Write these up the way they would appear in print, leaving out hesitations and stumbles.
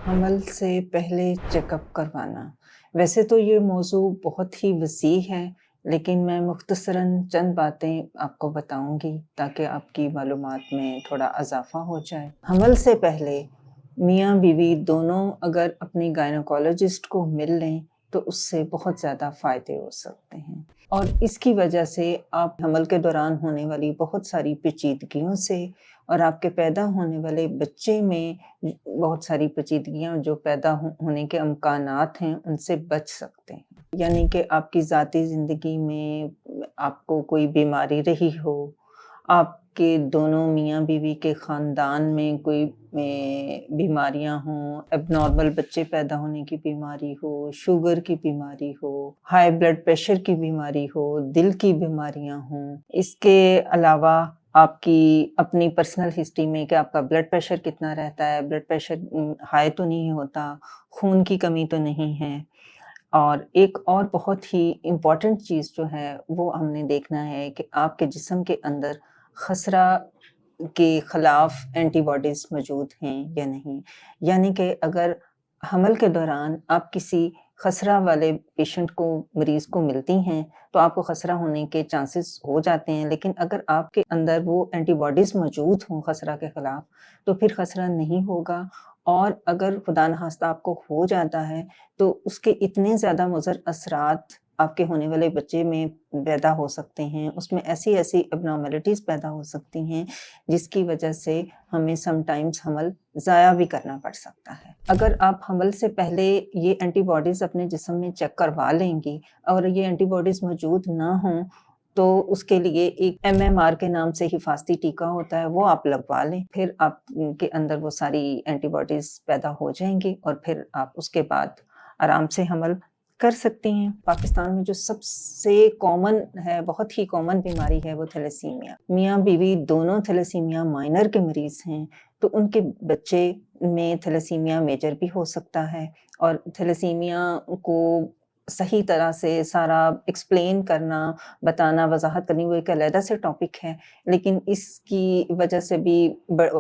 حمل سے پہلے چیک اپ کروانا۔ ویسے تو یہ موضوع بہت ہی وسیع ہے، لیکن میں مختصراً چند باتیں آپ کو بتاؤں گی تاکہ آپ کی معلومات میں تھوڑا اضافہ ہو جائے۔ حمل سے پہلے میاں بیوی دونوں اگر اپنی گائنیکولوجسٹ کو مل لیں تو اس سے بہت زیادہ فائدے ہو سکتے ہیں، اور اس کی وجہ سے آپ حمل کے دوران ہونے والی بہت ساری پیچیدگیوں سے اور آپ کے پیدا ہونے والے بچے میں بہت ساری پیچیدگیاں جو پیدا ہونے کے امکانات ہیں ان سے بچ سکتے ہیں۔ یعنی کہ آپ کی ذاتی زندگی میں آپ کو کوئی بیماری رہی ہو، آپ کے دونوں میاں بیوی کے خاندان میں کوئی بیماریاں ہوں، اب نارمل بچے پیدا ہونے کی بیماری ہو، شوگر کی بیماری ہو، ہائی بلڈ پریشر کی بیماری ہو، دل کی بیماریاں ہوں۔ اس کے علاوہ آپ کی اپنی پرسنل ہسٹری میں کہ آپ کا بلڈ پریشر کتنا رہتا ہے، بلڈ پریشر ہائی تو نہیں ہوتا، خون کی کمی تو نہیں ہے، اور ایک اور بہت ہی امپورٹنٹ چیز جو ہے وہ ہم نے دیکھنا ہے کہ آپ کے جسم کے اندر خسرہ کے خلاف اینٹی باڈیز موجود ہیں یا نہیں۔ یعنی کہ اگر حمل کے دوران آپ کسی خسرہ والے پیشنٹ کو، مریض کو ملتی ہیں تو آپ کو خسرہ ہونے کے چانسز ہو جاتے ہیں، لیکن اگر آپ کے اندر وہ اینٹی باڈیز موجود ہوں خسرہ کے خلاف تو پھر خسرہ نہیں ہوگا، اور اگر خدا نخواستہ آپ کو ہو جاتا ہے تو اس کے اتنے زیادہ مضر اثرات آپ کے ہونے والے بچے میں پیدا ہو سکتے ہیں، اس میں ایسی ابنارملٹیز پیدا ہو سکتی ہیں جس کی وجہ سے ہمیں سم ٹائمز حمل ضائع بھی کرنا پڑ سکتا ہے۔ اگر آپ حمل سے پہلے یہ اینٹی باڈیز اپنے جسم میں چیک کروا لیں گی اور یہ اینٹی باڈیز موجود نہ ہوں تو اس کے لیے ایک MMR کے نام سے حفاظتی ٹیکہ ہوتا ہے، وہ آپ لگوا لیں، پھر آپ کے اندر وہ ساری اینٹی باڈیز پیدا ہو جائیں گی اور پھر آپ اس کے بعد آرام سے حمل کر سکتی ہیں۔ پاکستان میں جو سب سے کامن ہے، بہت ہی کامن بیماری ہے، وہ تھیلیسیمیا۔ میاں بیوی دونوں تھیلیسیمیا مائنر کے مریض ہیں تو ان کے بچے میں تھیلیسیمیا میجر بھی ہو سکتا ہے، اور تھیلیسیمیا کو صحیح طرح سے سارا ایکسپلین کرنا، بتانا، وضاحت کرنی وہ ایک علیحدہ سے ٹاپک ہے، لیکن اس کی وجہ سے بھی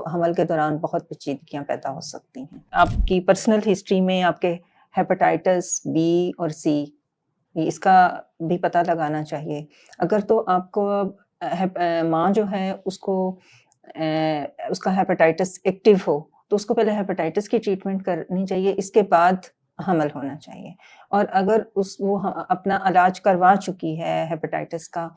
حمل کے دوران بہت پیچیدگیاں پیدا ہو سکتی ہیں۔ آپ کی پرسنل ہسٹری میں آپ کے ہیپاٹائٹس بی اور سی، اس کا بھی پتہ لگانا چاہیے۔ اگر تو آپ کو ماں جو ہے اس کو اس کا ہیپاٹائٹس ایکٹیو ہو تو اس کو پہلے ہیپاٹائٹس کی ٹریٹمنٹ کرنی چاہیے، اس کے بعد حمل ہونا چاہیے، اور اگر وہ اپنا علاج کروا چکی ہے ہیپاٹائٹس کا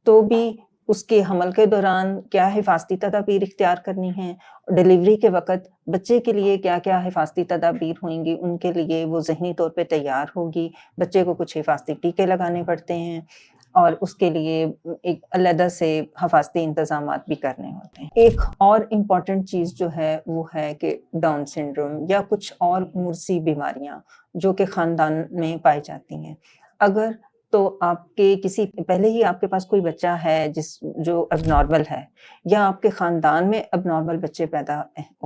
تو بھی اس کے حمل کے دوران کیا حفاظتی تدابیر اختیار کرنی ہیں، ڈیلیوری کے وقت بچے کے لیے کیا کیا حفاظتی تدابیر ہوئیں گی، ان کے لیے وہ ذہنی طور پہ تیار ہوگی۔ بچے کو کچھ حفاظتی ٹیکے لگانے پڑتے ہیں اور اس کے لیے ایک علیحدہ سے حفاظتی انتظامات بھی کرنے ہوتے ہیں۔ ایک اور امپورٹنٹ چیز جو ہے وہ ہے کہ ڈاؤن سنڈروم یا کچھ اور موذی بیماریاں جو کہ خاندان میں پائی جاتی ہیں، اگر تو آپ کے پہلے ہی آپ کے پاس کوئی بچہ ہے جو اب نارمل ہے، یا آپ کے خاندان میں اب نارمل بچے پیدا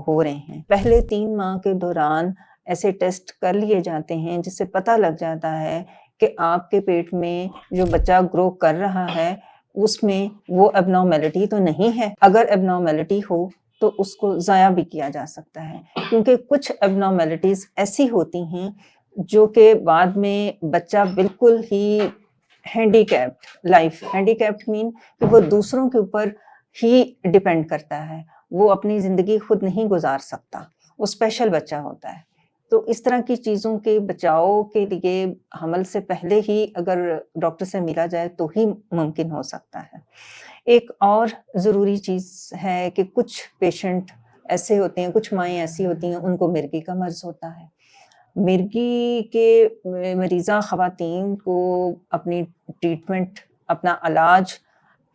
ہو رہے ہیں، پہلے 3 ماہ کے دوران ایسے ٹیسٹ کر لیے جاتے ہیں جس سے پتہ لگ جاتا ہے کہ آپ کے پیٹ میں جو بچہ گرو کر رہا ہے اس میں وہ اب نارملٹی تو نہیں ہے۔ اگر اب نارملٹی ہو تو اس کو ضائع بھی کیا جا سکتا ہے، کیونکہ کچھ اب نارملٹیز ایسی ہوتی ہیں جو کہ بعد میں بچہ بالکل ہی handicapped life, handicapped man کہ وہ دوسروں کے اوپر ہی ڈیپینڈ کرتا ہے، وہ اپنی زندگی خود نہیں گزار سکتا، وہ اسپیشل بچہ ہوتا ہے۔ تو اس طرح کی چیزوں کے بچاؤ کے لیے حمل سے پہلے ہی اگر ڈاکٹر سے ملا جائے تو ہی ممکن ہو سکتا ہے۔ ایک اور ضروری چیز ہے کہ کچھ پیشنٹ ایسے ہوتے ہیں، کچھ مائیں ایسی ہوتی ہیں ان کو مرگی کا مرض ہوتا ہے۔ مرگی کے مریضہ خواتین کو اپنی ٹریٹمنٹ، اپنا علاج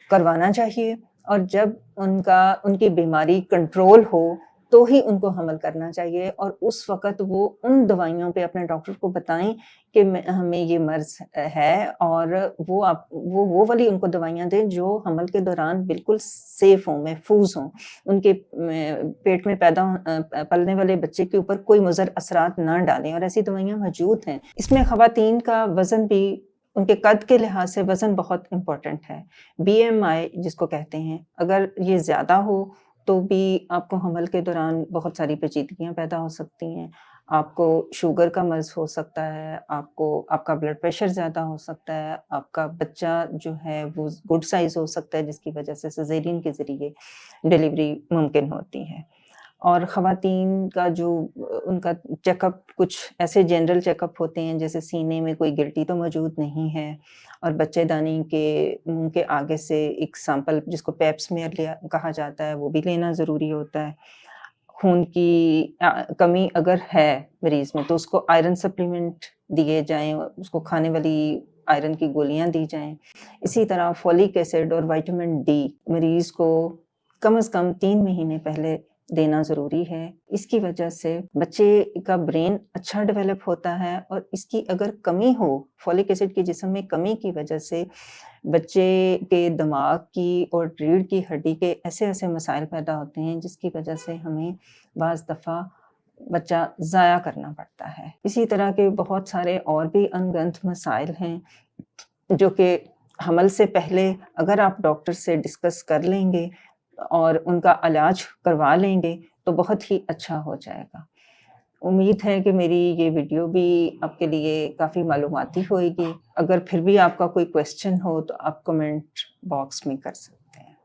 کروانا چاہیے، اور جب ان کی بیماری کنٹرول ہو تو ہی ان کو حمل کرنا چاہیے، اور اس وقت وہ ان دوائیوں پہ اپنے ڈاکٹر کو بتائیں کہ ہمیں یہ مرض ہے، اور وہ والی ان کو دوائیاں دیں جو حمل کے دوران بالکل سیف ہوں، محفوظ ہوں، ان کے پیٹ میں پلنے والے بچے کے اوپر کوئی مضر اثرات نہ ڈالیں، اور ایسی دوائیاں موجود ہیں۔ اس میں خواتین کا وزن بھی، ان کے قد کے لحاظ سے وزن بہت امپورٹنٹ ہے۔ BMI جس کو کہتے ہیں، اگر یہ زیادہ ہو تو بھی آپ کو حمل کے دوران بہت ساری پیچیدگیاں پیدا ہو سکتی ہیں۔ آپ کو شوگر کا مرض ہو سکتا ہے، آپ کا بلڈ پریشر زیادہ ہو سکتا ہے، آپ کا بچہ جو ہے وہ گڈ سائز ہو سکتا ہے جس کی وجہ سے سیزیرین کے ذریعے ڈیلیوری ممکن ہوتی ہے۔ اور خواتین کا جو ان کا چیک اپ کچھ ایسے جنرل چیک اپ ہوتے ہیں جیسے سینے میں کوئی گلٹی تو موجود نہیں ہے، اور بچے دانی کے منہ کے آگے سے ایک سیمپل جس کو پیپ سمیئر کہا جاتا ہے وہ بھی لینا ضروری ہوتا ہے۔ خون کی کمی اگر ہے مریض میں تو اس کو آئرن سپلیمنٹ دیے جائیں، اس کو کھانے والی آئرن کی گولیاں دی جائیں۔ اسی طرح فولک ایسڈ اور وائٹامن ڈی مریض کو کم از کم 3 مہینے پہلے دینا ضروری ہے۔ اس کی وجہ سے بچے کا برین اچھا ڈیولپ ہوتا ہے، اور اس کی اگر کمی ہو، فولک ایسڈ کے جسم میں کمی کی وجہ سے بچے کے دماغ کی اور ریڑھ کی ہڈی کے ایسے ایسے مسائل پیدا ہوتے ہیں جس کی وجہ سے ہمیں بعض دفعہ بچہ ضائع کرنا پڑتا ہے۔ اسی طرح کے بہت سارے اور بھی ان گنت مسائل ہیں جو کہ حمل سے پہلے اگر آپ ڈاکٹر سے ڈسکس کر لیں گے اور ان کا علاج کروا لیں گے تو بہت ہی اچھا ہو جائے گا۔ امید ہے کہ میری یہ ویڈیو بھی آپ کے لیے کافی معلوماتی ہوئے گی۔ اگر پھر بھی آپ کا کوئی کویسچن ہو تو آپ کمنٹ باکس میں کر سکتے ہیں۔